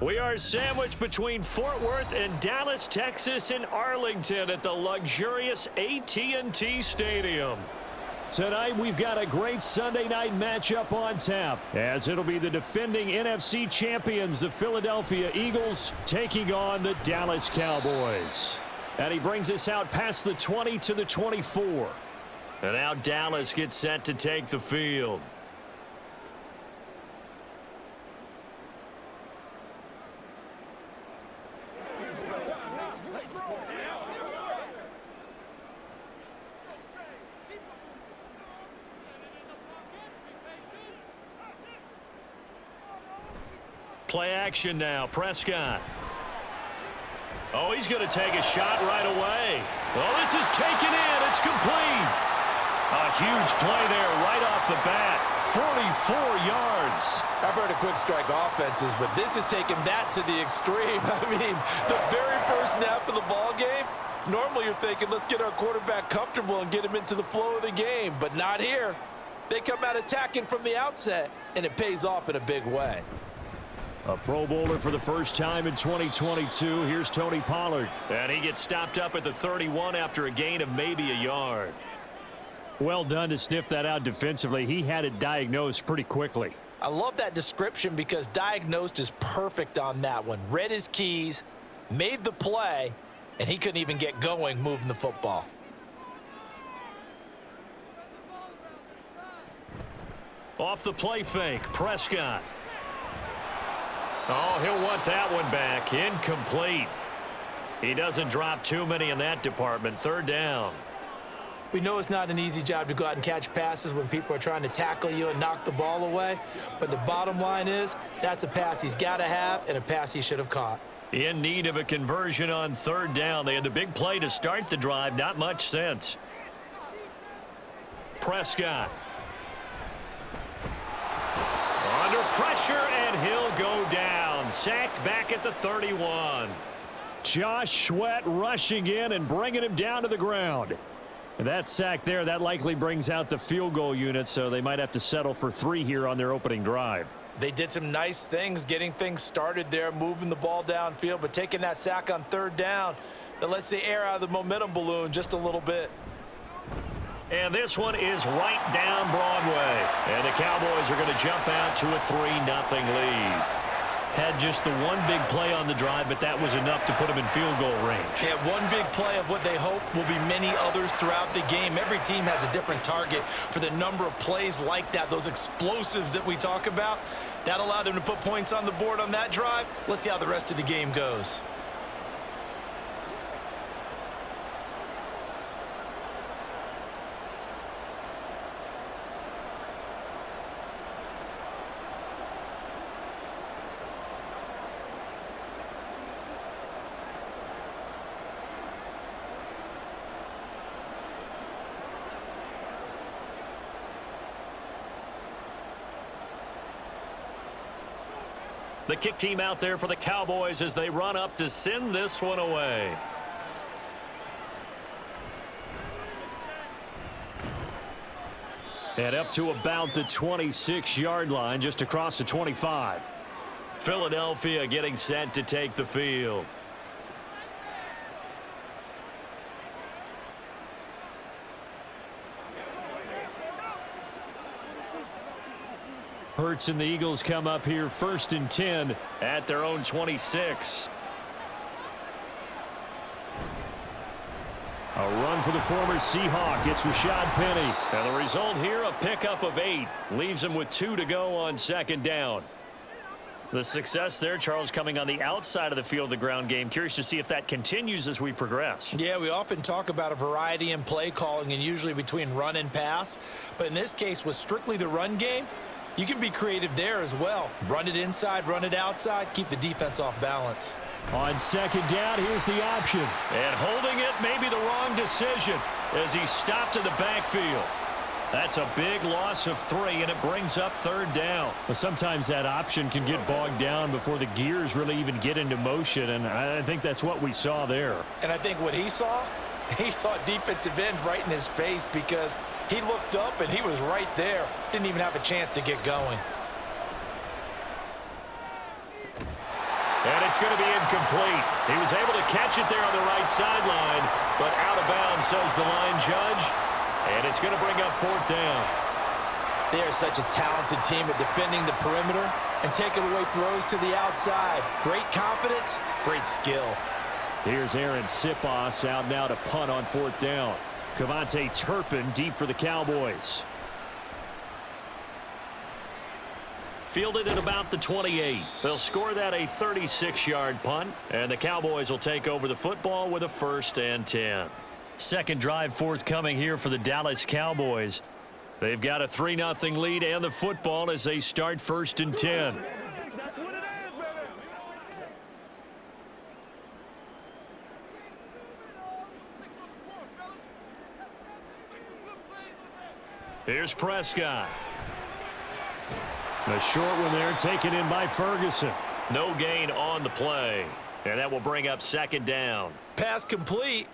We are sandwiched between Fort Worth and Dallas, Texas in Arlington at the luxurious AT&T Stadium. Tonight, we've got a great Sunday night matchup on tap, as it'll be the defending NFC champions, the Philadelphia Eagles, taking on the Dallas Cowboys. And he brings us out past the 20 to the 24. And now Dallas gets set to take the field. Play action now. Prescott. Oh, he's going to take a shot right away. Oh, this is taken in. It's complete. A huge play there right off the bat. 44 yards. I've heard of quick strike offenses, but this is taking that to the extreme. I mean, the very first snap of the ball game, normally you're thinking, let's get our quarterback comfortable and get him into the flow of the game, but not here. They come out attacking from the outset, and it pays off in a big way. A Pro Bowler for the first time in 2022. Here's Tony Pollard. And he gets stopped up at the 31 after a gain of maybe a yard. Well done to sniff that out defensively. He had it diagnosed pretty quickly. I love that description because diagnosed is perfect on that one. Read his keys, made the play, and he couldn't even get going moving the football. Off the play fake, Prescott. Oh, he'll want that one back. Incomplete. He doesn't drop too many in that department. Third down. We know it's not an easy job to go out and catch passes when people are trying to tackle you and knock the ball away. But the bottom line is, that's a pass he's got to have and a pass he should have caught. In need of a conversion on third down. They had the big play to start the drive. Not much sense. Prescott. Under pressure, and he'll go down. Sacked back at the 31. Josh Sweat rushing in and bringing him down to the ground. That sack there, that likely brings out the field goal unit, so they might have to settle for 3 here on their opening drive. They did some nice things getting things started there, moving the ball downfield, but taking that sack on third down, that lets the air out of the momentum balloon just a little bit. And this one is right down Broadway. And the Cowboys are going to jump out to a 3-0 lead. Had just the one big play on the drive, but that was enough to put them in field goal range. Yeah, one big play of what they hope will be many others throughout the game. Every team has a different target for the number of plays like that, those explosives that we talk about. That allowed them to put points on the board on that drive. Let's see how the rest of the game goes. The kick team out there for the Cowboys as they run up to send this one away. And up to about the 26-yard line, just across the 25. Philadelphia getting set to take the field. Hurts and the Eagles come up here 1st and 10 at their own 26. A run for the former Seahawk. It's Rashad Penny. And the result here, a pickup of 8. Leaves him with 2 to go on 2nd down. The success there, Charles, coming on the outside of the field, the ground game. Curious to see if that continues as we progress. Yeah, we often talk about a variety in play calling and usually between run and pass. But in this case, with strictly the run game, you can be creative there as well. Run it inside, run it outside, keep the defense off balance. On 2nd down, here's the option. And holding it may be the wrong decision as he stopped in the backfield. That's a big loss of 3, and it brings up 3rd down. But sometimes that option can get bogged down before the gears really even get into motion, and I think that's what we saw there. And I think what he saw defensive end right in his face because he looked up and he was right there. Didn't even have a chance to get going. And it's going to be incomplete. He was able to catch it there on the right sideline, but out of bounds, says the line judge. And it's going to bring up 4th down. They are such a talented team at defending the perimeter and taking away throws to the outside. Great confidence, great skill. Here's Aaron Sipos out now to punt on 4th down. Cavante Turpin deep for the Cowboys. Fielded at about the 28. They'll score that a 36-yard punt, and the Cowboys will take over the football with a 1st and 10. Second drive forthcoming here for the Dallas Cowboys. They've got a 3-0 lead and the football as they start 1st and 10. Here's Prescott. A short one there taken in by Ferguson. No gain on the play. And that will bring up 2nd down. Pass complete,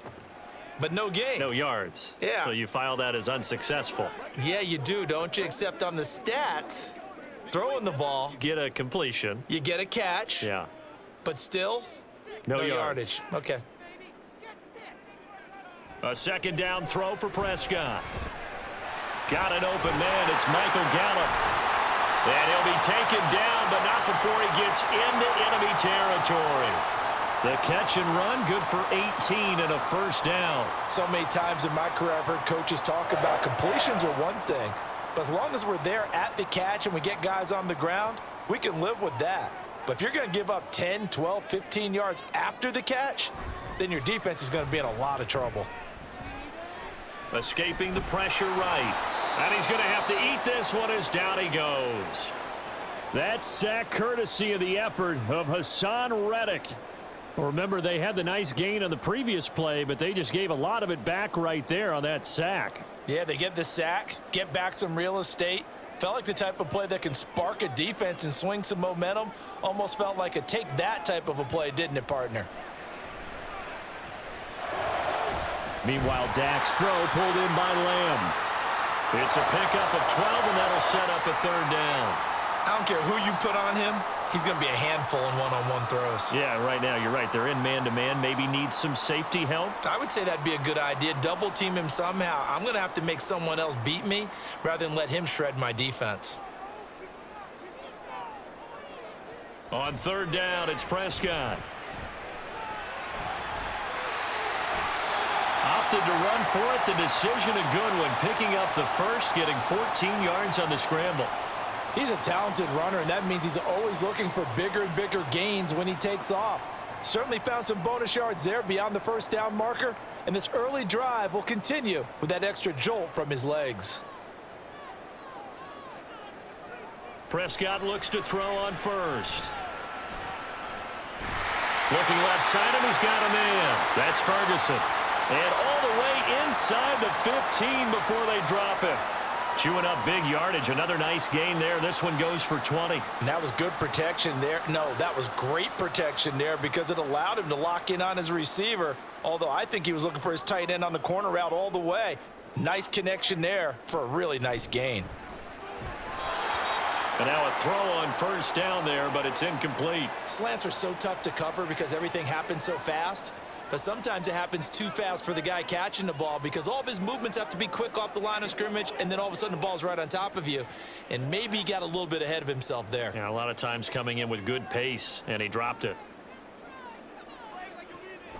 but no gain. No yards. Yeah. So you file that as unsuccessful. Yeah, you do, don't you? Except on the stats, throwing the ball. You get a completion. You get a catch. Yeah. But still, no yardage. Okay. A 2nd down throw for Prescott. Got an open man. It's Michael Gallup. And he'll be taken down, but not before he gets into enemy territory. The catch and run, good for 18 and a 1st down. So many times in my career I've heard coaches talk about completions are one thing, but as long as we're there at the catch and we get guys on the ground, we can live with that. But if you're going to give up 10, 12, 15 yards after the catch, then your defense is going to be in a lot of trouble. Escaping the pressure right. And he's going to have to eat this one as down he goes. That sack courtesy of the effort of Hassan Reddick. Remember, they had the nice gain on the previous play, but they just gave a lot of it back right there on that sack. Yeah, they get the sack, get back some real estate. Felt like the type of play that can spark a defense and swing some momentum. Almost felt like a take that type of a play, didn't it, partner? Meanwhile, Dak's throw pulled in by Lamb. It's a pickup of 12, and that'll set up a 3rd down. I don't care who you put on him. He's going to be a handful in one-on-one throws. Yeah, right now, you're right. They're in man-to-man. Maybe needs some safety help. I would say that'd be a good idea. Double team him somehow. I'm going to have to make someone else beat me rather than let him shred my defense. On 3rd down, it's Prescott. Opted to run for it. The decision a good one. Picking up the 1st, getting 14 yards on the scramble. He's a talented runner, and that means he's always looking for bigger and bigger gains when he takes off. Certainly found some bonus yards there beyond the 1st down marker, and this early drive will continue with that extra jolt from his legs. Prescott looks to throw on 1st. Looking left side, and he's got a man. That's Ferguson. And all the way inside the 15 before they drop him. Chewing up big yardage. Another nice gain there. This one goes for 20. And that was good protection there. No, that was great protection there because it allowed him to lock in on his receiver. Although I think he was looking for his tight end on the corner route all the way. Nice connection there for a really nice gain. And now a throw on 1st down there, but it's incomplete. Slants are so tough to cover because everything happens so fast. But sometimes it happens too fast for the guy catching the ball because all of his movements have to be quick off the line of scrimmage, and then all of a sudden the ball's right on top of you. And maybe he got a little bit ahead of himself there. Yeah, a lot of times coming in with good pace, and he dropped it.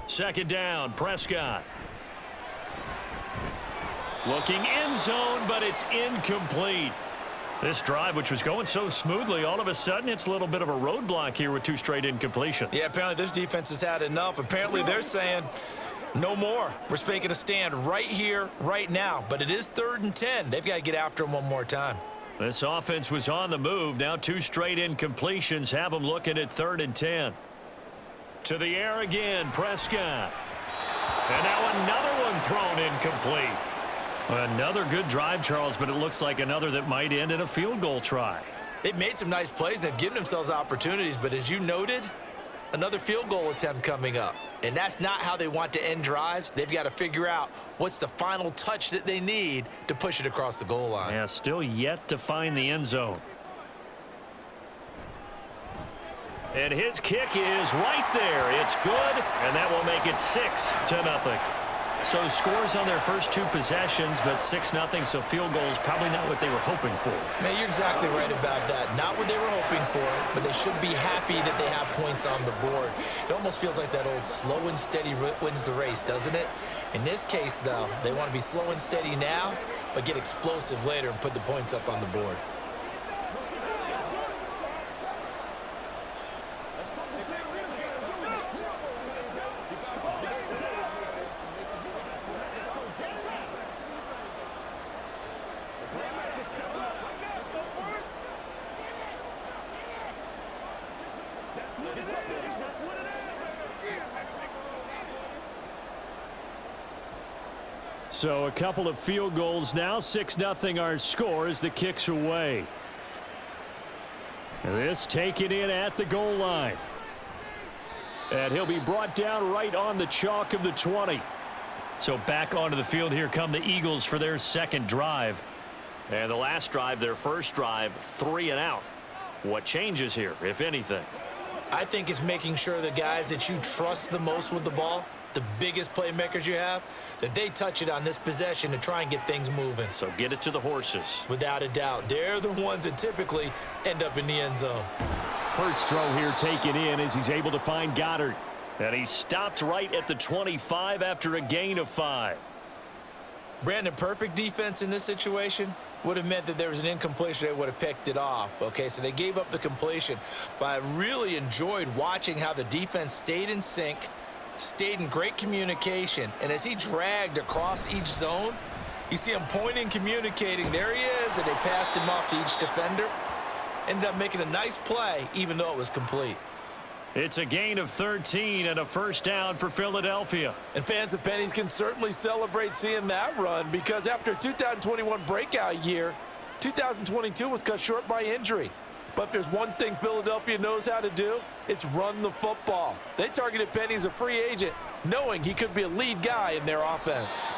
2nd down, Prescott. Looking end zone, but it's incomplete. This drive, which was going so smoothly, all of a sudden it's a little bit of a roadblock here with 2 straight incompletions. Yeah, apparently this defense has had enough. Apparently they're saying no more. We're making a stand right here, right now. But it is 3rd and 10. They've got to get after him one more time. This offense was on the move. Now 2 straight incompletions have them looking at 3rd and 10. To the air again, Prescott. And now another one thrown incomplete. Another good drive, Charles, but it looks like another that might end in a field goal try. They've made some nice plays. They've given themselves opportunities, but as you noted, another field goal attempt coming up. And that's not how they want to end drives. They've got to figure out what's the final touch that they need to push it across the goal line. Yeah, still yet to find the end zone. And his kick is right there. It's good, and that will make it 6-0. So scores on their first two possessions, but 6-0, so field goals probably not what they were hoping for. Man, you're exactly right about that. Not what they were hoping for, but they should be happy that they have points on the board. It almost feels like that old slow and steady wins the race, doesn't it? In this case, though, they want to be slow and steady now, but get explosive later and put the points up on the board. So a couple of field goals now. 6-0 our score as the kick's away. This taken in at the goal line. And he'll be brought down right on the chalk of the 20. So back onto the field here come the Eagles for their second drive. And the last drive, their first drive, 3 and out. What changes here, if anything? I think it's making sure the guys that you trust the most with the ball, the biggest playmakers you have, that they touch it on this possession to try and get things moving. So get it to the horses. Without a doubt. They're the ones that typically end up in the end zone. Hurts throw here taken in as he's able to find Goddard. And he stopped right at the 25 after a gain of 5. Brandon, perfect defense in this situation would have meant that there was an incompletion. They would have picked it off. Okay, so they gave up the completion. But I really enjoyed watching how the defense stayed in sync, stayed in great communication, and as he dragged across each zone, you see him pointing, communicating. There he is, and they passed him off to each defender. Ended up making a nice play, even though it was complete. It's a gain of 13 and a first down for Philadelphia. And fans of pennies can certainly celebrate seeing that run, because after 2021 breakout year, 2022 was cut short by injury. But if there's one thing Philadelphia knows how to do, it's run the football. They targeted Penny as a free agent, knowing he could be a lead guy in their offense.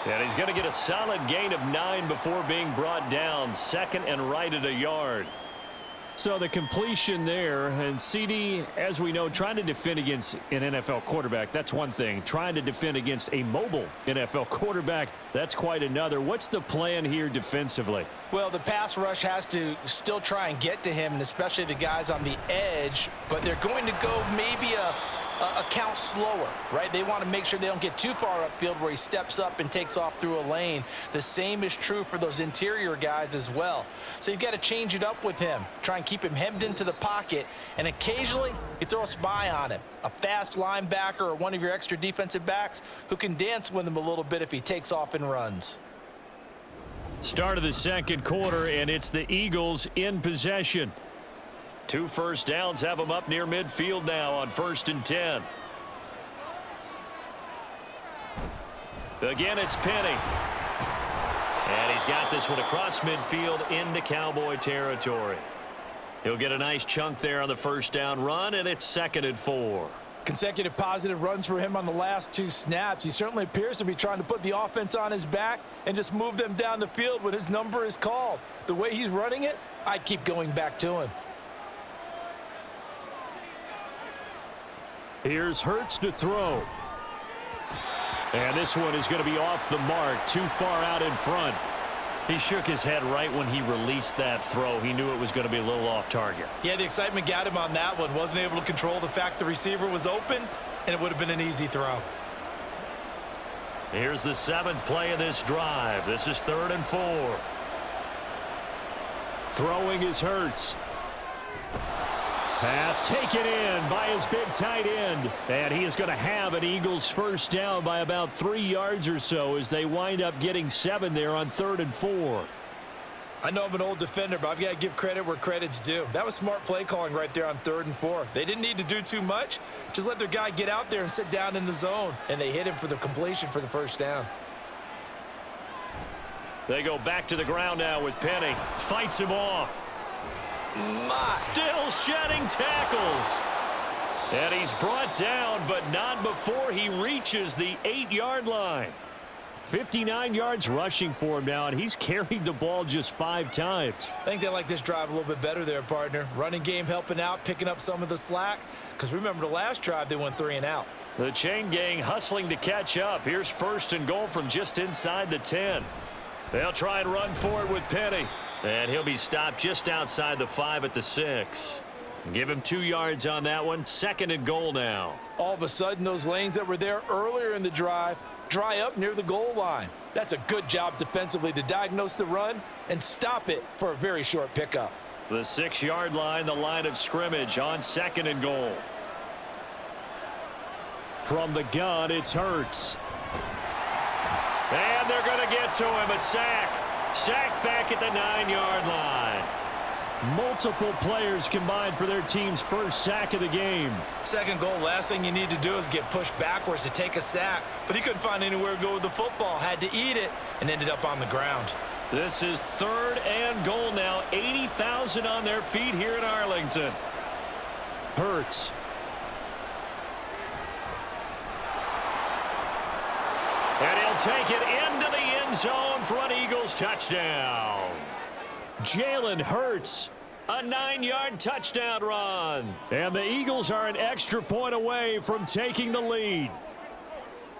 And he's going to get a solid gain of 9 before being brought down. Second and right at a yard. So the completion there, and CD, as we know, trying to defend against an NFL quarterback, that's one thing. Trying to defend against a mobile NFL quarterback, that's quite another. What's the plan here defensively? Well, the pass rush has to still try and get to him, and especially the guys on the edge, but they're going to go maybe a count slower, right? They want to make sure they don't get too far upfield where he steps up and takes off through a lane. The same is true for those interior guys as well. So you've got to change it up with him. Try and keep him hemmed into the pocket, and occasionally you throw a spy on him. A fast linebacker or one of your extra defensive backs who can dance with him a little bit if he takes off and runs. Start of the second quarter, and it's the Eagles in possession. 2 first downs have them up near midfield now on 1st and 10. Again, it's Penny. And he's got this one across midfield into Cowboy territory. He'll get a nice chunk there on the first down run, and it's 2nd and 4. Consecutive positive runs for him on the last 2 snaps. He certainly appears to be trying to put the offense on his back and just move them down the field when his number is called. The way he's running it, I keep going back to him. Here's Hurts to throw. And this one is going to be off the mark, too far out in front. He shook his head right when he released that throw. He knew it was going to be a little off target. Yeah, the excitement got him on that one. Wasn't able to control the fact the receiver was open, and it would have been an easy throw. Here's the 7th play of this drive. This is 3rd and 4. Throwing is Hurts. Pass taken in by his big tight end. And he is going to have an Eagles first down by about 3 yards or so as they wind up getting 7 there on 3rd and 4. I know I'm an old defender, but I've got to give credit where credit's due. That was smart play calling right there on 3rd and 4. They didn't need to do too much. Just let their guy get out there and sit down in the zone. And they hit him for the completion for the first down. They go back to the ground now with Penny. Fights him off. Still shedding tackles. And he's brought down, but not before he reaches the 8-yard line. 59 yards rushing for him now, and he's carried the ball just 5 times. I think they like this drive a little bit better there, partner. Running game helping out, picking up some of the slack. Because remember, the last drive, they went 3 and out. The chain gang hustling to catch up. Here's 1st and goal from just inside the 10. They'll try and run for it with Penny. And he'll be stopped just outside the 5 at the 6. Give him 2 yards on that one. 2nd and goal now. All of a sudden, those lanes that were there earlier in the drive dry up near the goal line. That's a good job defensively to diagnose the run and stop it for a very short pickup. The 6-yard line, the line of scrimmage on 2nd and goal. From the gun, it's Hurts. And they're going to get to him. A sack. Sacked back at the 9-yard line. Multiple players combined for their team's first sack of the game. 2nd goal, last thing you need to do is get pushed backwards to take a sack. But he couldn't find anywhere to go with the football. Had to eat it and ended up on the ground. This is 3rd and goal now. 80,000 on their feet here in Arlington. Hurts. And he'll take it into the end zone for an Eagles touchdown. Jalen Hurts, a 9-yard touchdown run. And the Eagles are an extra point away from taking the lead.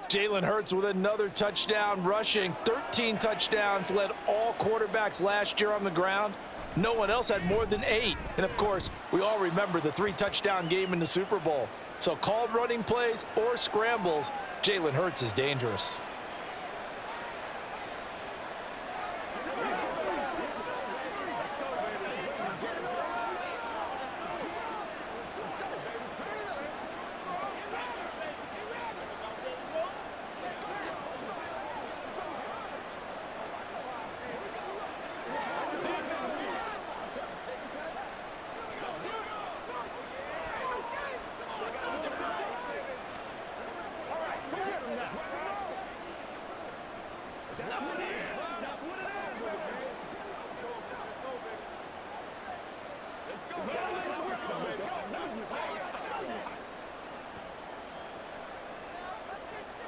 Jalen Hurts with another touchdown rushing. 13 touchdowns, led all quarterbacks last year on the ground. No one else had more than 8. And, of course, we all remember the 3-touchdown game in the Super Bowl. So called running plays or scrambles, Jalen Hurts is dangerous.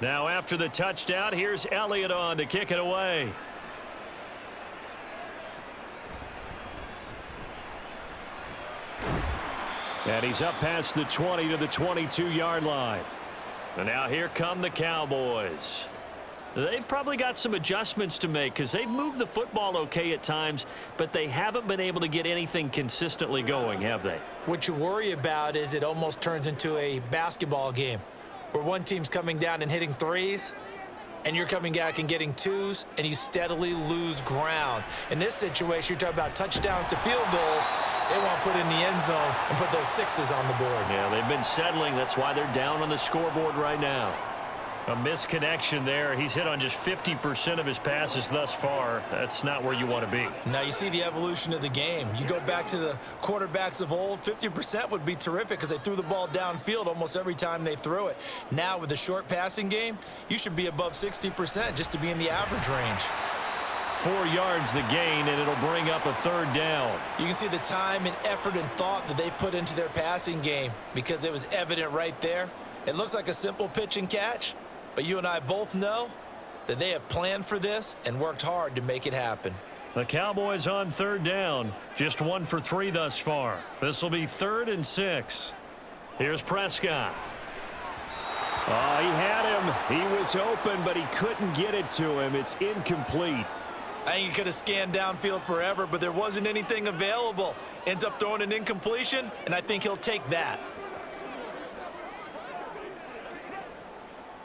Now after the touchdown, here's Elliott on to kick it away. And he's up past the 20 to the 22-yard line. And now here come the Cowboys. They've probably got some adjustments to make because they've moved the football okay at times, but they haven't been able to get anything consistently going, have they? What you worry about is it almost turns into a basketball game where one team's coming down and hitting 3s, and you're coming back and getting 2s, and you steadily lose ground. In this situation, you're talking about touchdowns to field goals. They want to put in the end zone and put those 6s on the board. Yeah, they've been settling. That's why they're down on the scoreboard right now. A misconnection there. He's hit on just 50% of his passes thus far. That's not where you want to be. Now you see the evolution of the game. You go back to the quarterbacks of old, 50% would be terrific because they threw the ball downfield almost every time they threw it. Now with the short passing game, you should be above 60% just to be in the average range. 4 yards the gain, and it'll bring up a 3rd down. You can see the time and effort and thought that they've put into their passing game because it was evident right there. It looks like a simple pitch and catch, but you and I both know that they have planned for this and worked hard to make it happen. The Cowboys on 3rd down. Just 1 for 3 thus far. This will be 3rd and 6. Here's Prescott. Oh, he had him. He was open, but he couldn't get it to him. It's incomplete. I think he could have scanned downfield forever, but there wasn't anything available. Ends up throwing an incompletion, and I think he'll take that.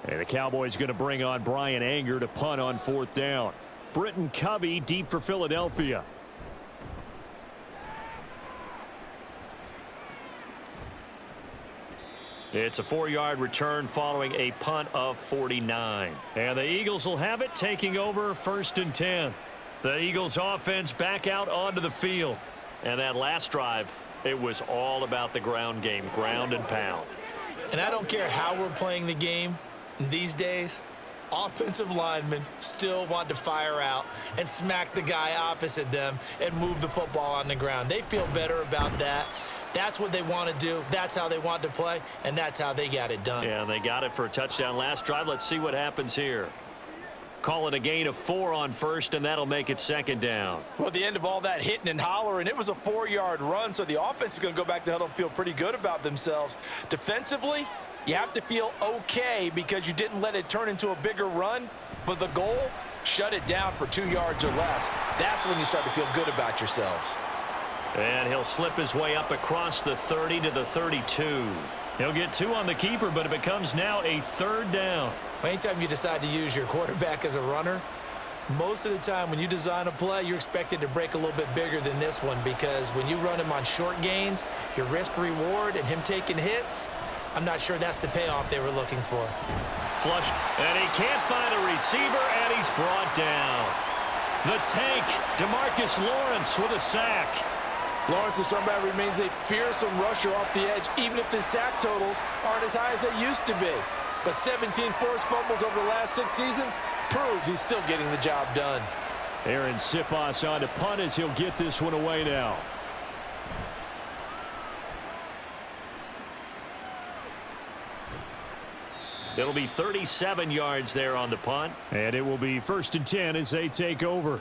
And the Cowboys going to bring on Brian Anger to punt on 4th down. Britton Covey deep for Philadelphia. It's a 4-yard return following a punt of 49. And the Eagles will have it, taking over 1st and 10. The Eagles offense back out onto the field. And that last drive, it was all about the ground game, ground and pound. And I don't care how we're playing the game these days, offensive linemen still want to fire out and smack the guy opposite them and move the football on the ground. They feel better about that. That's what they want to do. That's how they want to play, and that's how they got it done. Yeah, they got it for a touchdown last drive. Let's see what happens here. Call it a gain of 4 on first, and that'll make it second down. Well, at the end of all that hitting and hollering, it was a 4-yard run, so the offense is going to go back to huddle and feel pretty good about themselves. Defensively, you have to feel okay because you didn't let it turn into a bigger run, but the goal, shut it down for 2 yards or less. That's when you start to feel good about yourselves. And he'll slip his way up across the 30 to the 32. He'll get 2 on the keeper, but it becomes now a 3rd down. Anytime you decide to use your quarterback as a runner, most of the time when you design a play, you're expected to break a little bit bigger than this one, because when you run him on short gains, your risk-reward and him taking hits, I'm not sure that's the payoff they were looking for. Flush, and he can't find a receiver, and he's brought down. The tank, DeMarcus Lawrence with a sack. Lawrence, if somebody remains a fearsome rusher off the edge, even if the sack totals aren't as high as they used to be. But 17 forced fumbles over the last 6 seasons proves he's still getting the job done. Aaron Siposs on to punt as he'll get this one away now. It'll be 37 yards there on the punt. And it will be 1st and 10 as they take over.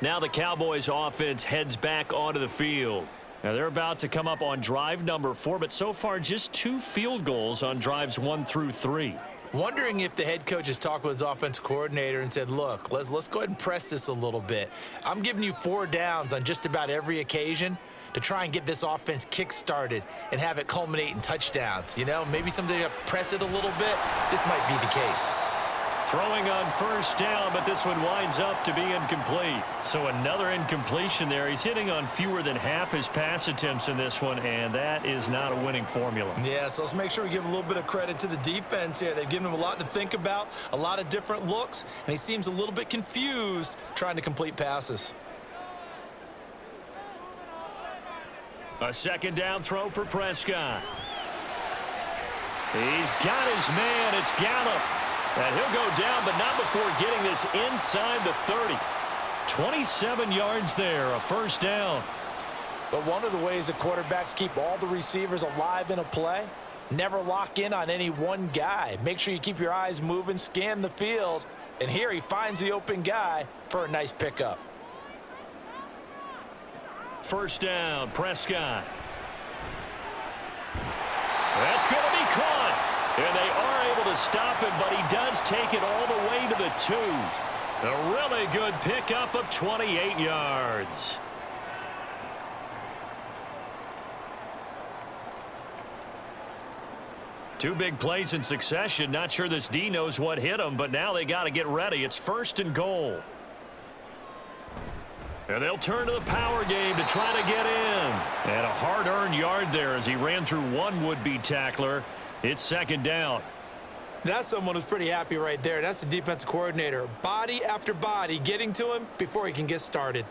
Now the Cowboys offense heads back onto the field. Now they're about to come up on drive number 4, but so far just 2 field goals on drives 1 through 3. Wondering if the head coach has talked with his offensive coordinator and said, look, let's go ahead and press this a little bit. I'm giving you 4 downs on just about every occasion to try and get this offense kick-started and have it culminate in touchdowns. You know, maybe someday press it a little bit. This might be the case. Throwing on 1st down, but this one winds up to be incomplete. So another incompletion there. He's hitting on fewer than half his pass attempts in this one, and that is not a winning formula. Yeah, so let's make sure we give a little bit of credit to the defense here. They've given him a lot to think about, a lot of different looks, and he seems a little bit confused trying to complete passes. A 2nd down throw for Prescott. He's got his man. It's Gallup. And he'll go down, but not before getting this inside the 30. 27 yards there, a 1st down. But one of the ways that quarterbacks keep all the receivers alive in a play, never lock in on any one guy. Make sure you keep your eyes moving, scan the field, and here he finds the open guy for a nice pickup. 1st down, Prescott. That's going to be caught. And they are able to stop him, but he does take it all the way to the 2. A really good pickup of 28 yards. Two big plays in succession. Not sure this D knows what hit him, but now they got to get ready. It's 1st and goal. And they'll turn to the power game to try to get in. And a hard-earned yard there as he ran through one would-be tackler. It's 2nd down. That's someone who's pretty happy right there. That's the defensive coordinator. Body after body getting to him before he can get started.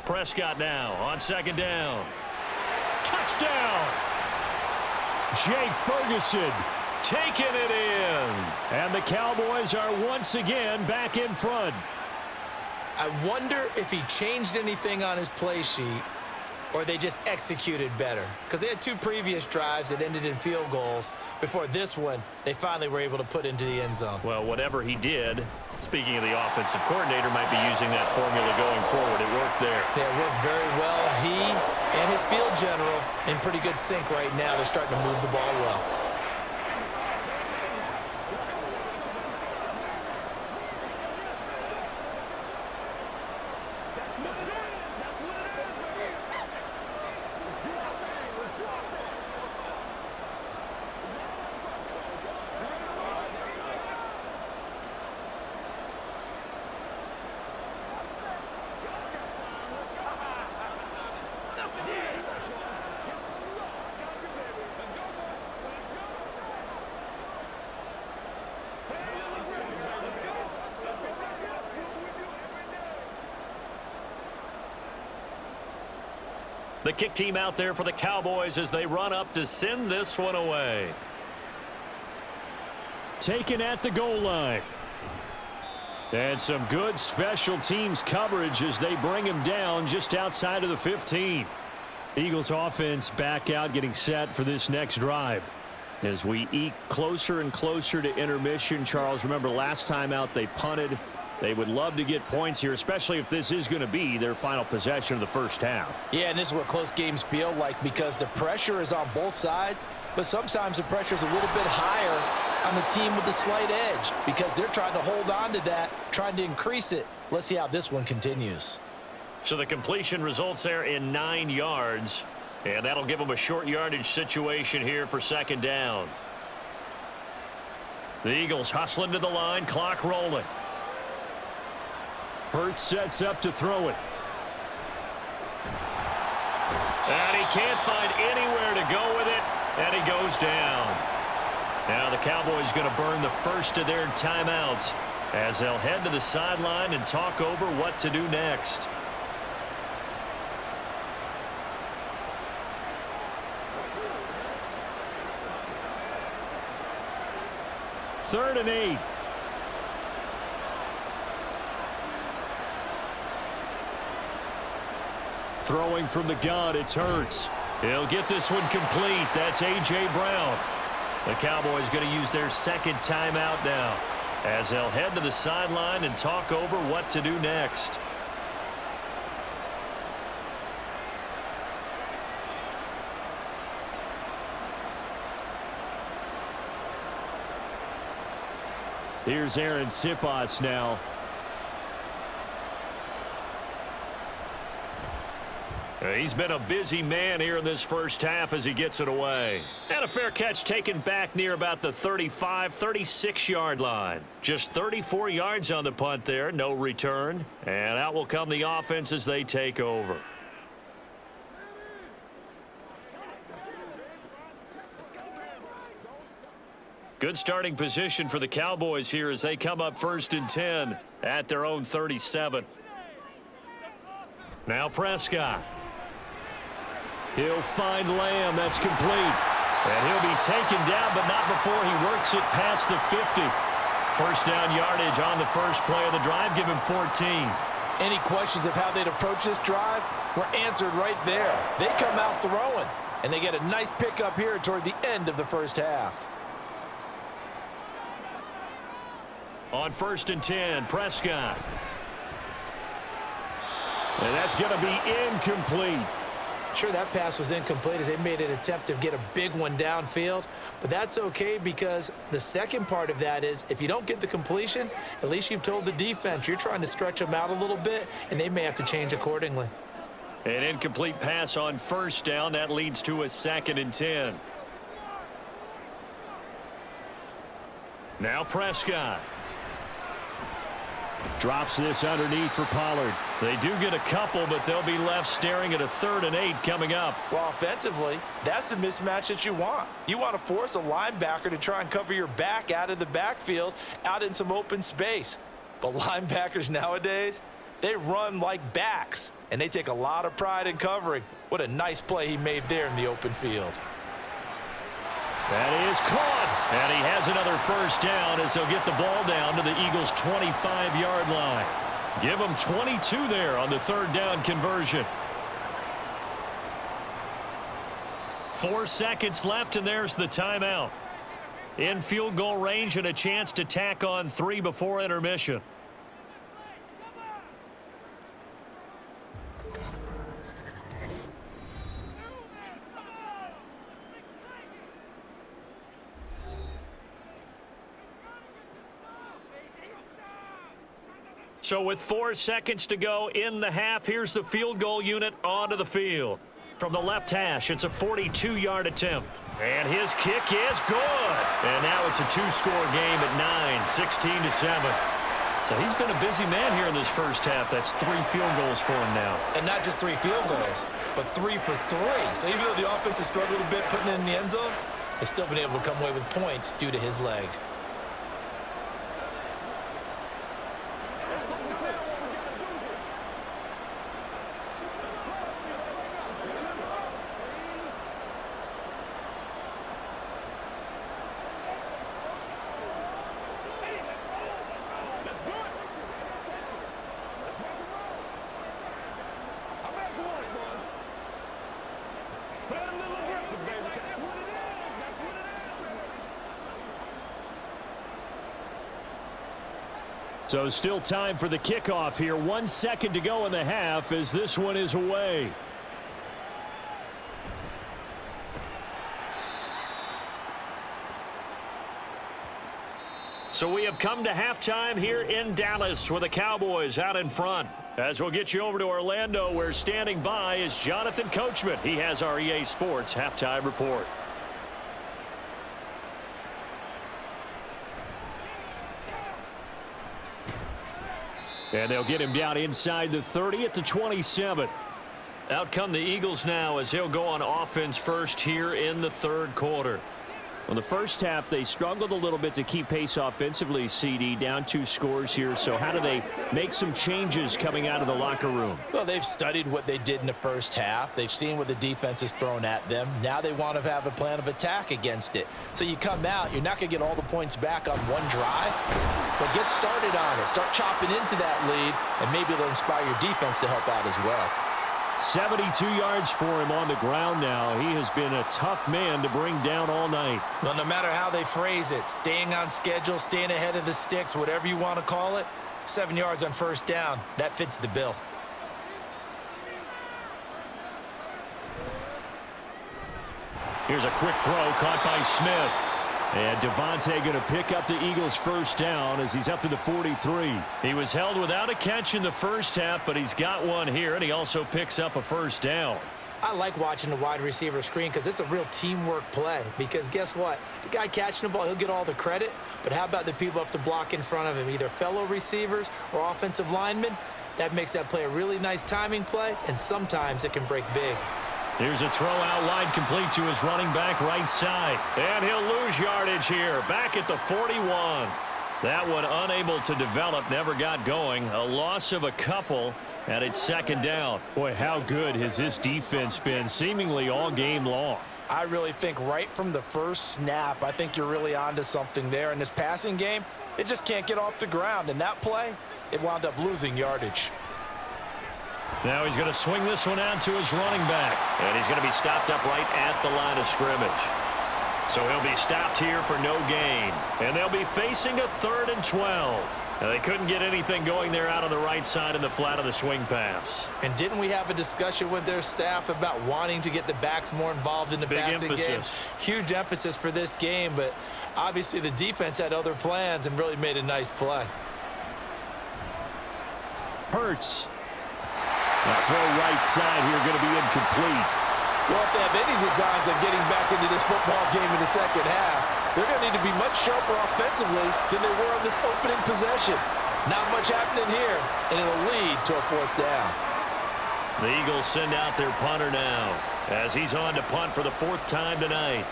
Prescott now on 2nd down. Touchdown! Jake Ferguson taking it in. And the Cowboys are once again back in front. I wonder if he changed anything on his play sheet or they just executed better. Because they had 2 previous drives that ended in field goals. Before this one, they finally were able to put into the end zone. Well, whatever he did, speaking of the offensive coordinator, might be using that formula going forward. It worked there. Yeah, it works very well. He and his field general in pretty good sync right now. They're starting to move the ball well. The kick team out there for the Cowboys as they run up to send this one away. Taken at the goal line. And some good special teams coverage as they bring him down just outside of the 15. Eagles offense back out, getting set for this next drive. As we eke closer and closer to intermission, Charles, remember last time out they punted. They would love to get points here, especially if this is going to be their final possession of the first half. Yeah, and this is what close games feel like because the pressure is on both sides, but sometimes the pressure is a little bit higher on the team with the slight edge because they're trying to hold on to that, trying to increase it. Let's see how this one continues. So the completion results there in 9 yards, and that'll give them a short yardage situation here for second down. The Eagles hustling to the line, clock rolling. Hurts sets up to throw it. And he can't find anywhere to go with it, and he goes down. Now the Cowboys going to burn the first of their timeouts as they'll head to the sideline and talk over what to do next. Third and 8. Throwing from the gun, it's Hurts. He'll get this one complete. That's A.J. Brown. The Cowboys going to use their second timeout now as they'll head to the sideline and talk over what to do next. Here's Aaron Sipas now. He's been a busy man here in this first half as he gets it away. And a fair catch taken back near about the 35, 36-yard line. Just 34 yards on the punt there, no return. And out will come the offense as they take over. Good starting position for the Cowboys here as they come up 1st and 10 at their own 37. Now Prescott. He'll find Lamb. That's complete. And he'll be taken down, but not before he works it past the 50. First down yardage on the first play of the drive. Give him 14. Any questions of how they'd approach this drive were answered right there. They come out throwing, and they get a nice pickup here toward the end of the first half. On 1st and 10, Prescott. And that's going to be incomplete. Sure, that pass was incomplete as they made an attempt to get a big one downfield, but that's okay because the second part of that is if you don't get the completion, at least you've told the defense you're trying to stretch them out a little bit, and they may have to change accordingly. An incomplete pass on first down. That leads to a 2nd and 10. Now Prescott. Drops this underneath for Pollard. They do get a couple, but they'll be left staring at a 3rd and 8 coming up. Well, offensively, that's the mismatch that you want. You want to force a linebacker to try and cover your back out of the backfield, out in some open space. But linebackers nowadays, they run like backs, and they take a lot of pride in covering. What a nice play he made there in the open field. That is caught. And he has another first down as they'll get the ball down to the Eagles' 25-yard line. Give them 22 there on the 3rd down conversion. 4 seconds left, and there's the timeout. In field goal range and a chance to tack on 3 before intermission. So with 4 seconds to go in the half, here's the field goal unit onto the field. From the left hash, it's a 42-yard attempt. And his kick is good. And now it's a 2-score game at 9, 16-7. So he's been a busy man here in this first half. That's 3 field goals for him now. And not just 3 field goals, but 3 for 3. So even though the offense has struggled a bit putting it in the end zone, they've still been able to come away with points due to his leg. So still time for the kickoff here. 1 second to go in the half as this one is away. So we have come to halftime here in Dallas with the Cowboys out in front. As we'll get you over to Orlando, where standing by is Jonathan Coachman. He has our EA Sports halftime report. And they'll get him down inside the 30 at the 27. Out come the Eagles now as they'll go on offense first here in the third quarter. Well, the first half, they struggled a little bit to keep pace offensively, CD, down 2 scores here. So how do they make some changes coming out of the locker room? Well, they've studied what they did in the first half. They've seen what the defense has thrown at them. Now they want to have a plan of attack against it. So you come out, you're not going to get all the points back on one drive, but get started on it. Start chopping into that lead, and maybe it'll inspire your defense to help out as well. 72 yards for him on the ground now. He has been a tough man to bring down all night. Well, no matter how they phrase it, staying on schedule, staying ahead of the sticks, whatever you want to call it, 7 yards on first down, that fits the bill. Here's a quick throw caught by Smith. And Devontae going to pick up the Eagles' first down as he's up to the 43. He was held without a catch in the first half, but he's got one here, and he also picks up a first down. I like watching the wide receiver screen because it's a real teamwork play. Because guess what? The guy catching the ball, he'll get all the credit. But how about the people up to block in front of him, either fellow receivers or offensive linemen? That makes that play a really nice timing play, and sometimes it can break big. Here's a throw out wide complete to his running back right side. And he'll lose yardage here. Back at the 41. That one unable to develop, never got going. A loss of a couple, and it's second down. Boy, how good has this defense been seemingly all game long? I really think right from the first snap, I think you're really onto something there. In this passing game, it just can't get off the ground. And that play, it wound up losing yardage. Now he's going to swing this one out to his running back. And he's going to be stopped up right at the line of scrimmage. So he'll be stopped here for no gain. And they'll be facing a 3rd and 12. Now they couldn't get anything going there out on the right side in the flat of the swing pass. And didn't we have a discussion with their staff about wanting to get the backs more involved in the passing game? Huge emphasis for this game, but obviously the defense had other plans and really made a nice play. Hurts. The throw right side here going to be incomplete. Well, if they have any designs on getting back into this football game in the second half, they're going to need to be much sharper offensively than they were on this opening possession. Not much happening here, and it'll lead to a 4th down. The Eagles send out their punter now as he's on to punt for the 4th time tonight.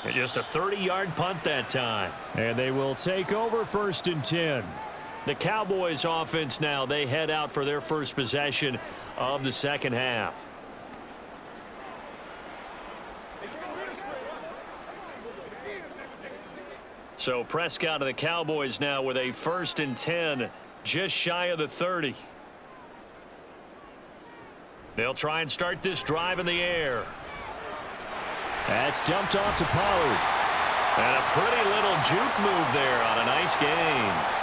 And just a 30-yard punt that time. And they will take over 1st and 10. The Cowboys offense now, they head out for their first possession of the second half. So Prescott of the Cowboys now with a 1st and 10, just shy of the 30. They'll try and start this drive in the air. That's dumped off to Pollard. And a pretty little juke move there on a nice gain.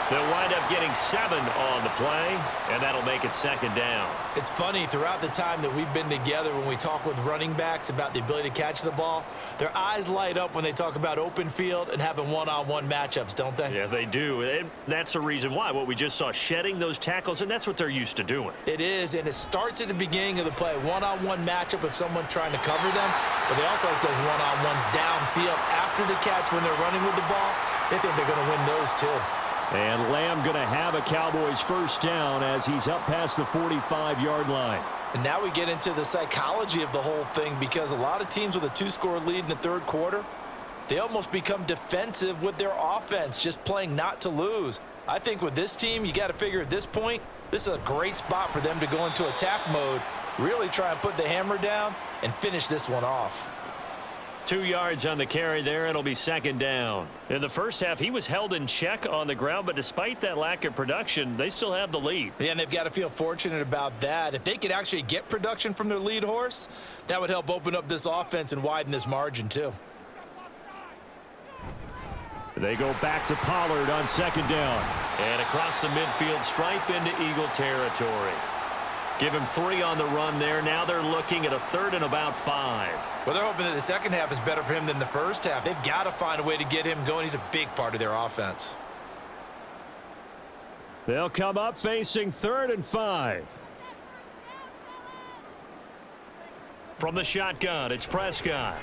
They'll wind up getting 7 on the play, and that'll make it 2nd down. It's funny, throughout the time that we've been together, when we talk with running backs about the ability to catch the ball, their eyes light up when they talk about open field and having one-on-one matchups, don't they? Yeah, they do. And that's the reason why. What we just saw, shedding those tackles, and that's what they're used to doing. It is, and it starts at the beginning of the play. One-on-one matchup if someone's trying to cover them, but they also like those one-on-ones downfield after the catch when they're running with the ball. They think they're going to win those too. And Lamb going to have a Cowboys first down as he's up past the 45-yard line. And now we get into the psychology of the whole thing, because a lot of teams with a 2-score lead in the third quarter, they almost become defensive with their offense, just playing not to lose. I think with this team, you got to figure at this point, this is a great spot for them to go into attack mode, really try and put the hammer down and finish this one off. 2 yards on the carry there. It'll be second down. In the first half, he was held in check on the ground, but despite that lack of production, they still have the lead. Yeah, and they've got to feel fortunate about that. If they could actually get production from their lead horse, that would help open up this offense and widen this margin too. They go back to Pollard on second down. And across the midfield stripe into Eagle territory. Give him 3 on the run there. Now they're looking at a 3rd and about 5. Well, they're hoping that the second half is better for him than the first half. They've got to find a way to get him going. He's a big part of their offense. They'll come up facing 3rd and 5. From the shotgun, it's Prescott.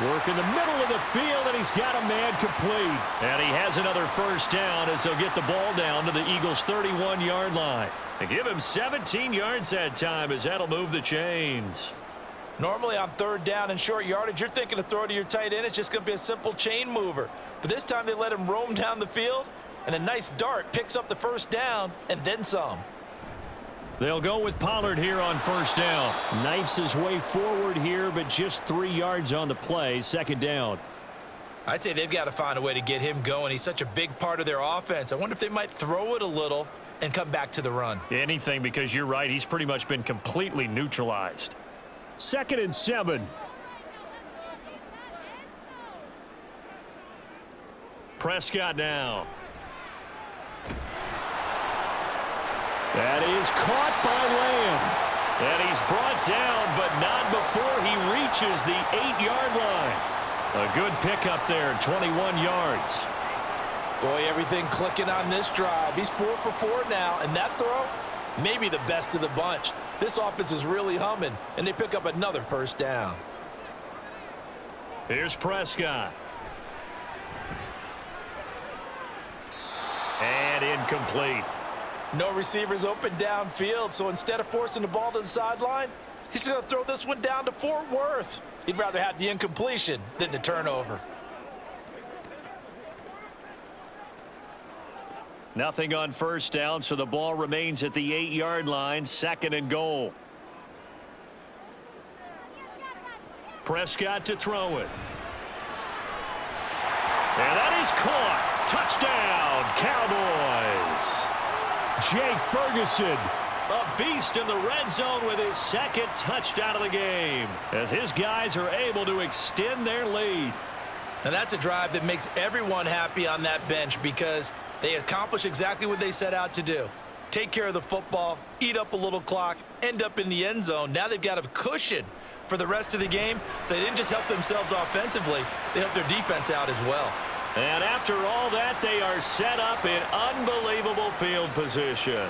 Work in the middle of the field, and he's got a man complete. And he has another first down as they'll get the ball down to the Eagles' 31-yard line. And give him 17 yards that time as that'll move the chains. Normally on 3rd down and short yardage, you're thinking to throw to your tight end. It's just going to be a simple chain mover. But this time they let him roam down the field, and a nice dart picks up the first down and then some. They'll go with Pollard here on first down. Knifes his way forward here, but just 3 yards on the play. Second down. I'd say they've got to find a way to get him going. He's such a big part of their offense. I wonder if they might throw it a little and come back to the run. Anything, because you're right. He's pretty much been completely neutralized. 2nd and 7. Prescott now. That is caught by Lamb. And he's brought down, but not before he reaches the 8-yard line. A good pickup there, 21 yards. Boy, everything clicking on this drive. He's 4 for 4 now, and that throw, maybe the best of the bunch. This offense is really humming, and they pick up another first down. Here's Prescott. And incomplete. No receivers open downfield, so instead of forcing the ball to the sideline, he's going to throw this one down to Fort Worth. He'd rather have the incompletion than the turnover. Nothing on first down, so the ball remains at the 8-yard line. 2nd and goal. Prescott to throw it. And that is caught. Touchdown, Cowboys. Jake Ferguson, a beast in the red zone with his 2nd touchdown of the game, as his guys are able to extend their lead. And that's a drive that makes everyone happy on that bench because they accomplish exactly what they set out to do. Take care of the football, eat up a little clock, end up in the end zone. Now they've got a cushion for the rest of the game, so they didn't just help themselves offensively, they helped their defense out as well. And after all that, they are set up in unbelievable field position.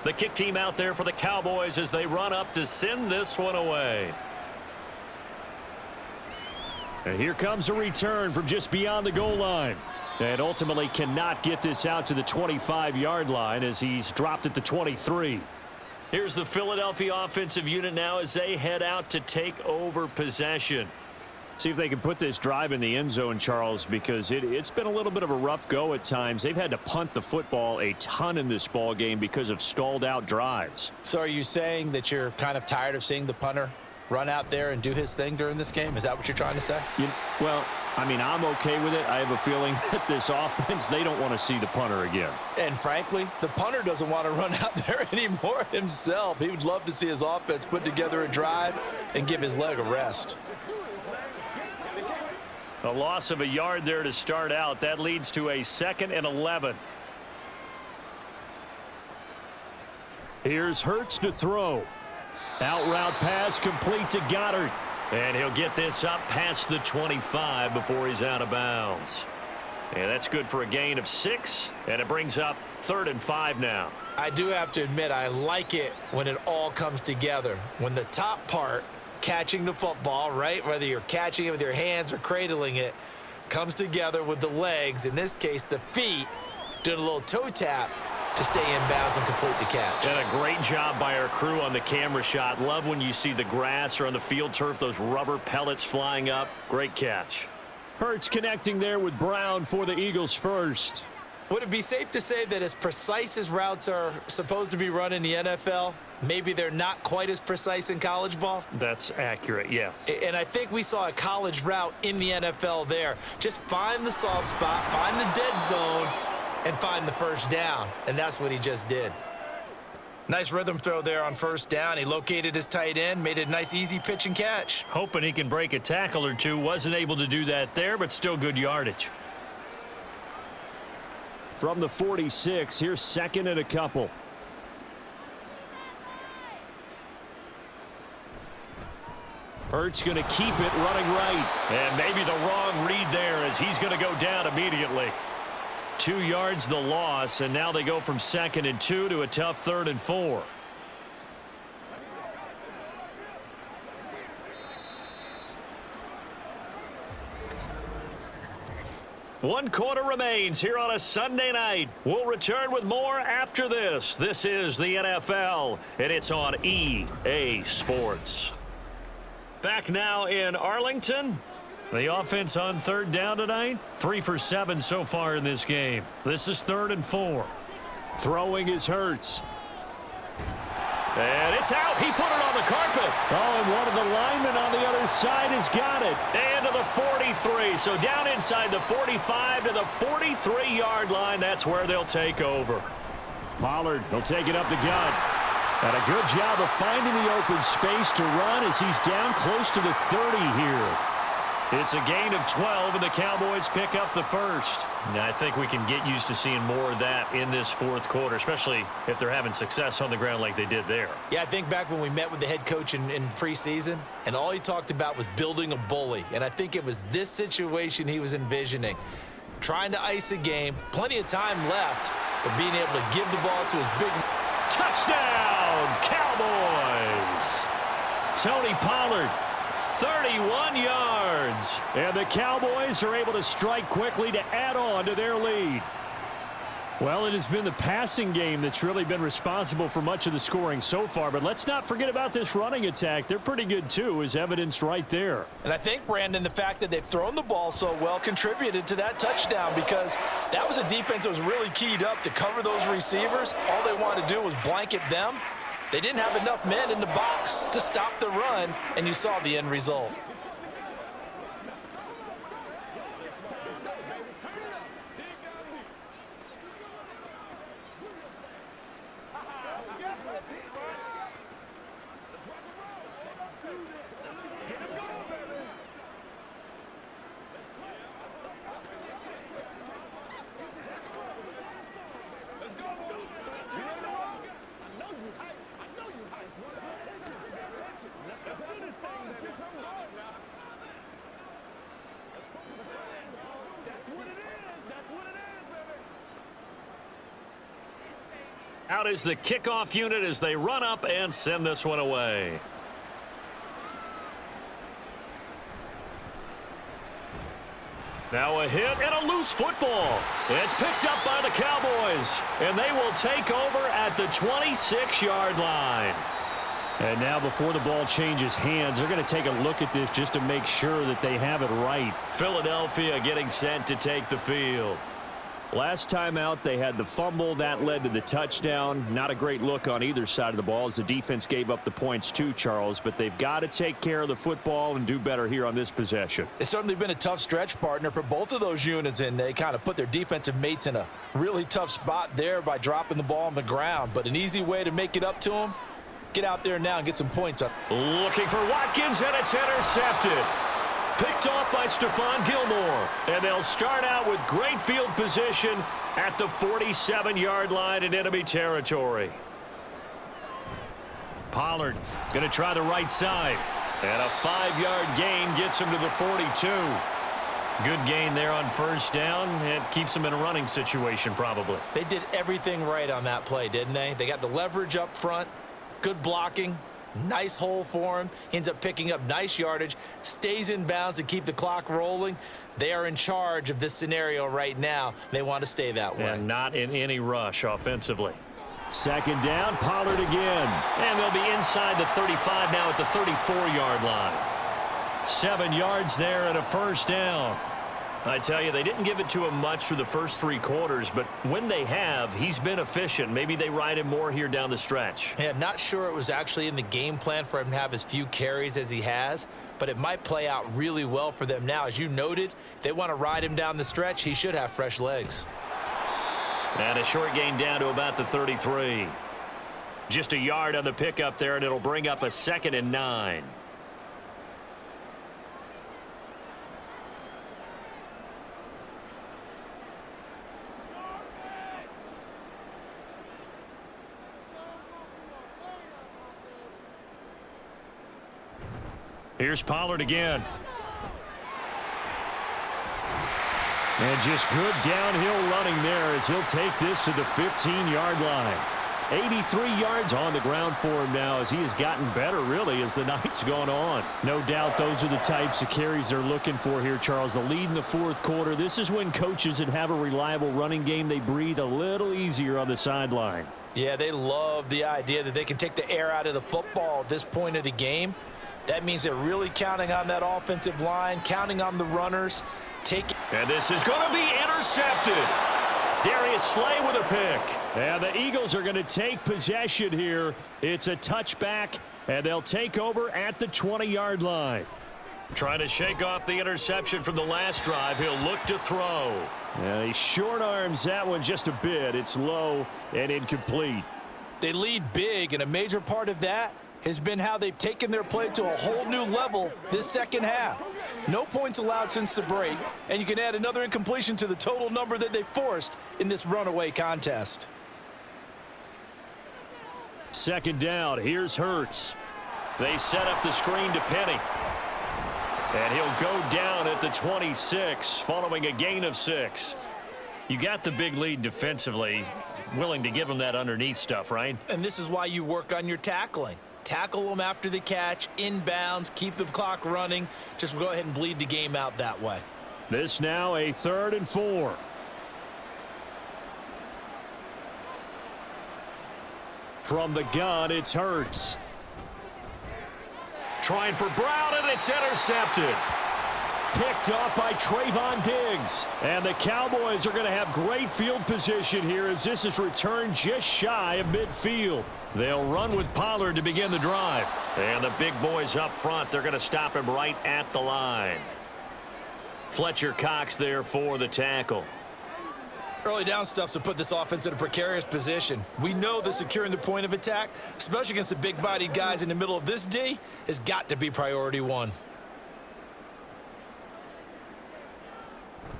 The kick team out there for the Cowboys as they run up to send this one away. And here comes a return from just beyond the goal line. And ultimately cannot get this out to the 25-yard line as he's dropped at the 23. Here's the Philadelphia offensive unit now as they head out to take over possession. See if they can put this drive in the end zone, Charles, because it's been a little bit of a rough go at times. They've had to punt the football a ton in this ball game because of stalled out drives. So are you saying that you're kind of tired of seeing the punter run out there and do his thing during this game? Is that what you're trying to say? Well, I mean, I'm okay with it. I have a feeling that this offense, they don't want to see the punter again. And frankly, the punter doesn't want to run out there anymore himself. He would love to see his offense put together a drive and give his leg a rest. A loss of a yard there to start out. That leads to a 2nd and 11. Here's Hurts to throw. Out route pass complete to Goddard. And he'll get this up past the 25 before he's out of bounds. And that's good for a gain of 6, and it brings up 3rd and 5 now. I do have to admit, I like it when it all comes together. When the top part, catching the football, right, whether you're catching it with your hands or cradling it, comes together with the legs, in this case the feet, doing a little toe tap to stay in bounds and complete the catch. And a great job by our crew on the camera shot. Love when you see the grass or on the field turf, those rubber pellets flying up. Great catch. Hurts connecting there with Brown for the Eagles first. Would it be safe to say that as precise as routes are supposed to be run in the NFL, maybe they're not quite as precise in college ball? That's accurate, yeah. And I think we saw a college route in the NFL there. Just find the soft spot, find the dead zone, and find the first down. And that's what he just did. Nice rhythm throw there on first down. He located his tight end, made it a nice easy pitch and catch. Hoping he can break a tackle or two. Wasn't able to do that there, but still good yardage. From the 46, here's 2nd and a couple. Hurts going to keep it running right. And maybe the wrong read there as he's going to go down immediately. 2 yards the loss, and now they go from 2nd and 2 to a tough 3rd and 4. One quarter remains here on a Sunday night. We'll return with more after this. This is the NFL, and it's on EA Sports. Back now in Arlington. The offense on 3rd down tonight, 3 for 7 so far in this game. This is 3rd and 4. Throwing is Hurts. And it's out. He put it on the carpet. Oh, and one of the linemen on the other side has got it. And to the 43. So down inside the 45 to the 43-yard line. That's where they'll take over. Pollard will take it up the gut. And a good job of finding the open space to run as he's down close to the 30 here. It's a gain of 12, and the Cowboys pick up the first. Now, I think we can get used to seeing more of that in this 4th quarter, especially if they're having success on the ground like they did there. Yeah, I think back when we met with the head coach in preseason, and all he talked about was building a bully. And I think it was this situation he was envisioning. Trying to ice a game, plenty of time left, but being able to give the ball to his big... Touchdown, Cowboys! Tony Pollard. 31 yards. And the Cowboys are able to strike quickly to add on to their lead. Well, it has been the passing game that's really been responsible for much of the scoring so far. But let's not forget about this running attack. They're pretty good, too, as evidenced right there. And I think, Brandon, the fact that they've thrown the ball so well contributed to that touchdown because that was a defense that was really keyed up to cover those receivers. All they wanted to do was blanket them. They didn't have enough men in the box to stop the run, and you saw the end result. Out is the kickoff unit as they run up and send this one away. Now a hit and a loose football. It's picked up by the Cowboys, and they will take over at the 26-yard line. And now before the ball changes hands, they're going to take a look at this just to make sure that they have it right. Philadelphia getting sent to take the field. Last time out, they had the fumble. That led to the touchdown. Not a great look on either side of the ball as the defense gave up the points too, Charles. But they've got to take care of the football and do better here on this possession. It's certainly been a tough stretch, partner, for both of those units, and they kind of put their defensive mates in a really tough spot there by dropping the ball on the ground. But an easy way to make it up to them, get out there now and get some points up. Looking for Watkins, and it's intercepted. Picked off by Stephon Gilmore. And they'll start out with great field position at the 47-yard line in enemy territory. Pollard going to try the right side. And a 5-yard gain gets him to the 42. Good gain there on first down. It keeps him in a running situation probably. They did everything right on that play, didn't they? They got the leverage up front, good blocking, nice hole for him. He ends up picking up nice yardage, stays in bounds to keep the clock rolling. They are in charge of this scenario right now. They want to stay that way. And not in any rush offensively. Second down, Pollard again. And they'll be inside the 35 now at the 34-yard line. 7 yards there and a first down. I tell you, they didn't give it to him much through the first 3 quarters, but when they have, he's been efficient. Maybe they ride him more here down the stretch. Yeah, not sure it was actually in the game plan for him to have as few carries as he has, but it might play out really well for them now. As you noted, if they want to ride him down the stretch, he should have fresh legs. And a short gain down to about the 33. Just a yard on the pickup there, and it'll bring up a 2nd and 9. Here's Pollard again. And just good downhill running there as he'll take this to the 15-yard line. 83 yards on the ground for him now as he has gotten better, really, as the night's gone on. No doubt those are the types of carries they're looking for here, Charles. The lead in the fourth quarter. This is when coaches that have a reliable running game, they breathe a little easier on the sideline. Yeah, they love the idea that they can take the air out of the football at this point of the game. That means they're really counting on that offensive line, counting on the runners. And this is going to be intercepted. Darius Slay with a pick. And the Eagles are going to take possession here. It's a touchback, and they'll take over at the 20-yard line. Trying to shake off the interception from the last drive. He'll look to throw. He short arms that one just a bit. It's low and incomplete. They lead big, and a major part of that has been how they've taken their play to a whole new level this second half. No points allowed since the break, and you can add another incompletion to the total number that they forced in this runaway contest. Second down, here's Hurts. They set up the screen to Penny. And he'll go down at the 26 following a gain of 6. You got the big lead defensively, willing to give him that underneath stuff, right? And this is why you work on your tackling. Tackle them after the catch, inbounds, keep the clock running. Just go ahead and bleed the game out that way. This now a 3rd and 4. From the gun, it's Hurts. Trying for Brown, and it's intercepted. Picked off by Trayvon Diggs. And the Cowboys are going to have great field position here as this is returned just shy of midfield. They'll run with Pollard to begin the drive. And the big boys up front, they're going to stop him right at the line. Fletcher Cox there for the tackle. Early down stuff's to put this offense in a precarious position. We know that securing the point of attack, especially against the big-bodied guys in the middle of this D, has got to be priority 1.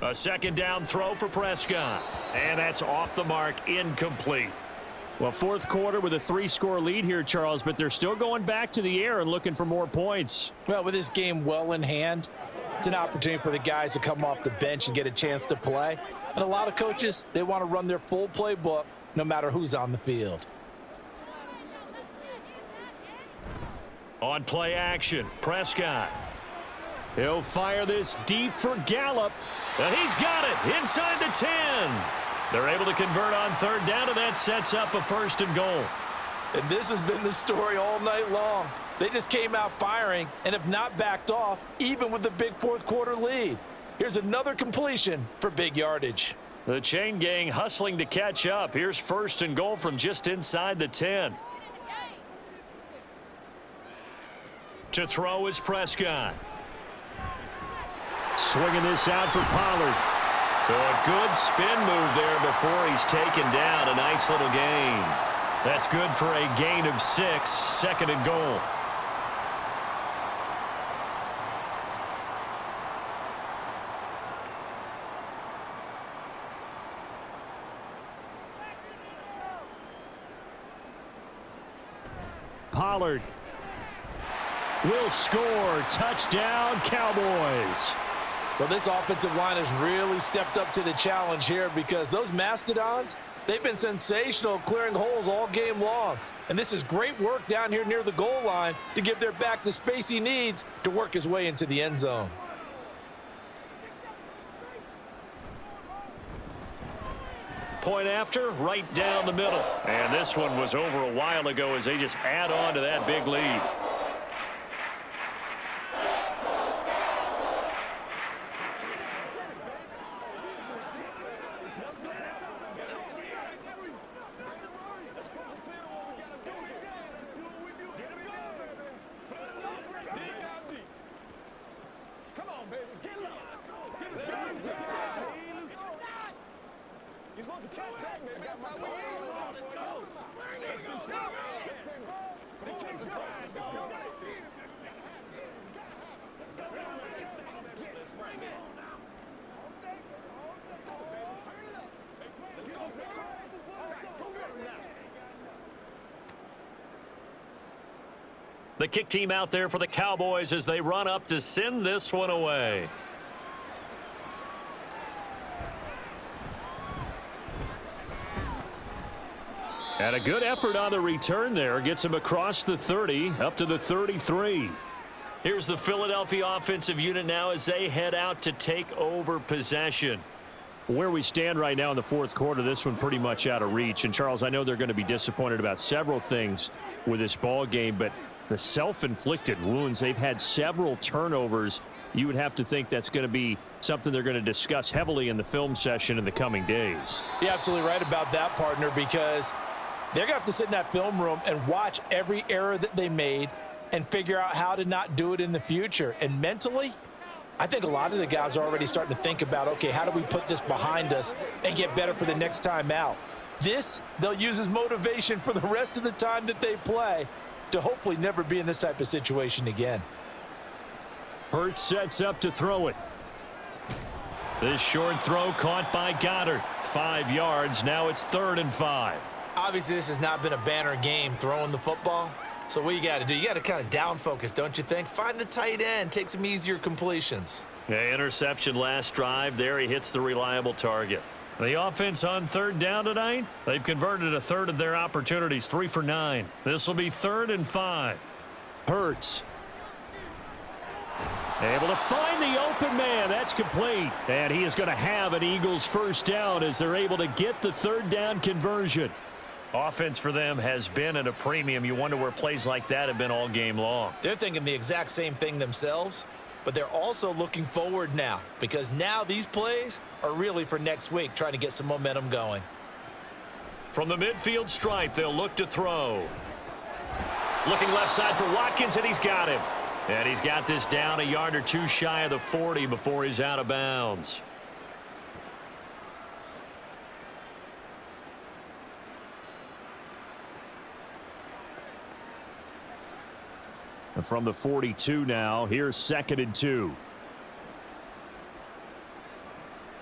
A second down throw for Prescott. And that's off the mark, incomplete. Well, fourth quarter with a 3-score lead here, Charles, but they're still going back to the air and looking for more points. Well, with this game well in hand, it's an opportunity for the guys to come off the bench and get a chance to play. And a lot of coaches, they want to run their full playbook no matter who's on the field. On play action, Prescott. He'll fire this deep for Gallup. And he's got it inside the 10. They're able to convert on 3rd down, and that sets up a 1st and goal. And this has been the story all night long. They just came out firing and have not backed off, even with the big fourth quarter lead. Here's another completion for big yardage. The chain gang hustling to catch up. Here's 1st and goal from just inside the 10. To throw is Prescott. Swinging this out for Pollard. So a good spin move there before he's taken down. A nice little gain. That's good for a gain of 6. 2nd and goal. Pollard will score. Touchdown, Cowboys. Well, this offensive line has really stepped up to the challenge here because those Mastodons, they've been sensational clearing holes all game long. And this is great work down here near the goal line to give their back the space he needs to work his way into the end zone. Point after, right down the middle. And this one was over a while ago as they just add on to that big lead. The kick team out there for the Cowboys as they run up to send this one away. And a good effort on the return there. Gets him across the 30, up to the 33. Here's the Philadelphia offensive unit now as they head out to take over possession. Where we stand right now in the fourth quarter, this one pretty much out of reach. And, Charles, I know they're going to be disappointed about several things with this ball game, but the self-inflicted wounds, they've had several turnovers. You would have to think that's going to be something they're going to discuss heavily in the film session in the coming days. You're absolutely right about that, partner, because they're going to have to sit in that film room and watch every error that they made and figure out how to not do it in the future. And mentally, I think a lot of the guys are already starting to think about, okay, how do we put this behind us and get better for the next time out? This, they'll use as motivation for the rest of the time that they play to hopefully never be in this type of situation again. Hurts sets up to throw it. This short throw caught by Goddard. 5 yards. Now it's 3rd and 5. Obviously, this has not been a banner game throwing the football. So what you got to do, you got to kind of down focus, don't you think? Find the tight end, take some easier completions. Yeah, interception last drive. There he hits the reliable target. The offense on 3rd down tonight, they've converted a third of their opportunities, 3 for 9. This will be 3rd and 5. Hurts. Able to find the open man. That's complete. And he is going to have an Eagles first down as they're able to get the 3rd down conversion. Offense for them has been at a premium. You wonder where plays like that have been all game long. They're thinking the exact same thing themselves, but they're also looking forward now because now these plays are really for next week, trying to get some momentum going. From the midfield stripe, they'll look to throw. Looking left side for Watkins, and he's got him. And he's got this down a yard or two shy of the 40 before he's out of bounds. From the 42 now, here's 2nd and 2.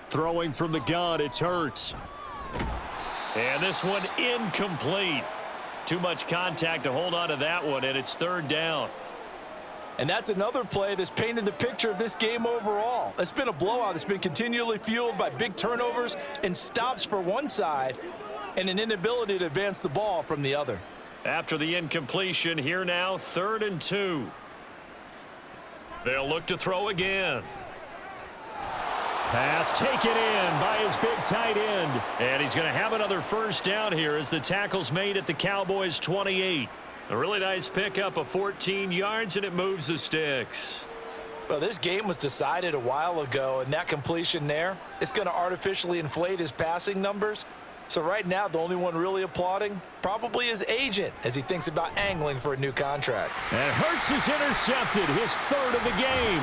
Throwing from the gun, it's Hurts. And this one incomplete. Too much contact to hold on to that one, and it's 3rd down. And that's another play that's painted the picture of this game overall. It's been a blowout. It's been continually fueled by big turnovers and stops for one side and an inability to advance the ball from the other. After the incompletion, here now, 3rd and 2. They'll look to throw again. Pass taken in by his big tight end. And he's going to have another first down here as the tackle's made at the Cowboys' 28. A really nice pickup of 14 yards, and it moves the sticks. Well, this game was decided a while ago, and that completion there, it's going to artificially inflate his passing numbers. So right now, the only one really applauding probably his agent as he thinks about angling for a new contract. And Hurts is intercepted, his 3rd of the game.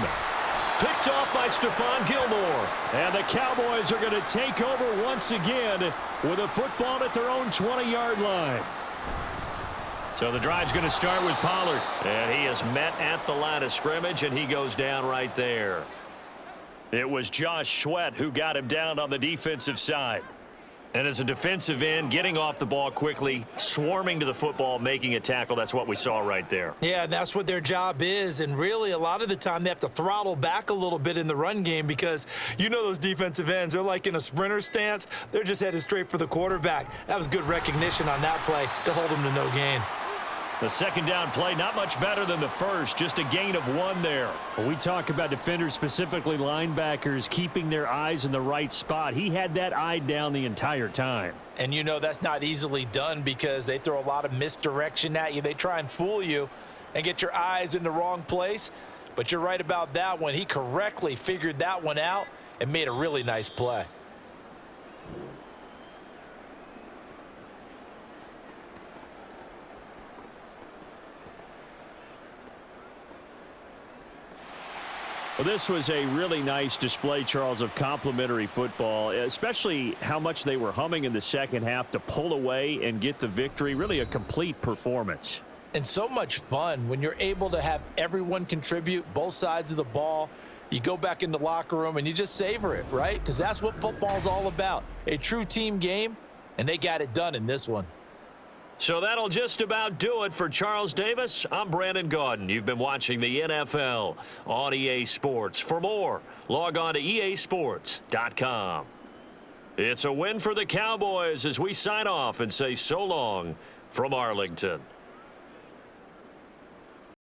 Picked off by Stephon Gilmore. And the Cowboys are going to take over once again with a football at their own 20-yard line. So the drive's going to start with Pollard. And he is met at the line of scrimmage, and he goes down right there. It was Josh Sweat who got him down on the defensive side. And as a defensive end, getting off the ball quickly, swarming to the football, making a tackle, that's what we saw right there. Yeah, and that's what their job is. And really, a lot of the time, they have to throttle back a little bit in the run game because you know those defensive ends, they're like in a sprinter stance. They're just headed straight for the quarterback. That was good recognition on that play to hold them to no gain. The second down play, not much better than the first, just a gain of 1 there. When we talk about defenders, specifically linebackers, keeping their eyes in the right spot, he had that eye down the entire time. And you know that's not easily done because they throw a lot of misdirection at you. They try and fool you and get your eyes in the wrong place. But you're right about that one. He correctly figured that one out and made a really nice play. Well, this was a really nice display, Charles, of complimentary football, especially how much they were humming in the second half to pull away and get the victory. Really a complete performance. And so much fun when you're able to have everyone contribute, both sides of the ball. You go back in the locker room and you just savor it, right? Because that's what football's all about. A true team game, and they got it done in this one. So that'll just about do it for Charles Davis. I'm Brandon Gaudin. You've been watching the NFL on EA Sports. For more, log on to easports.com. It's a win for the Cowboys as we sign off and say so long from Arlington.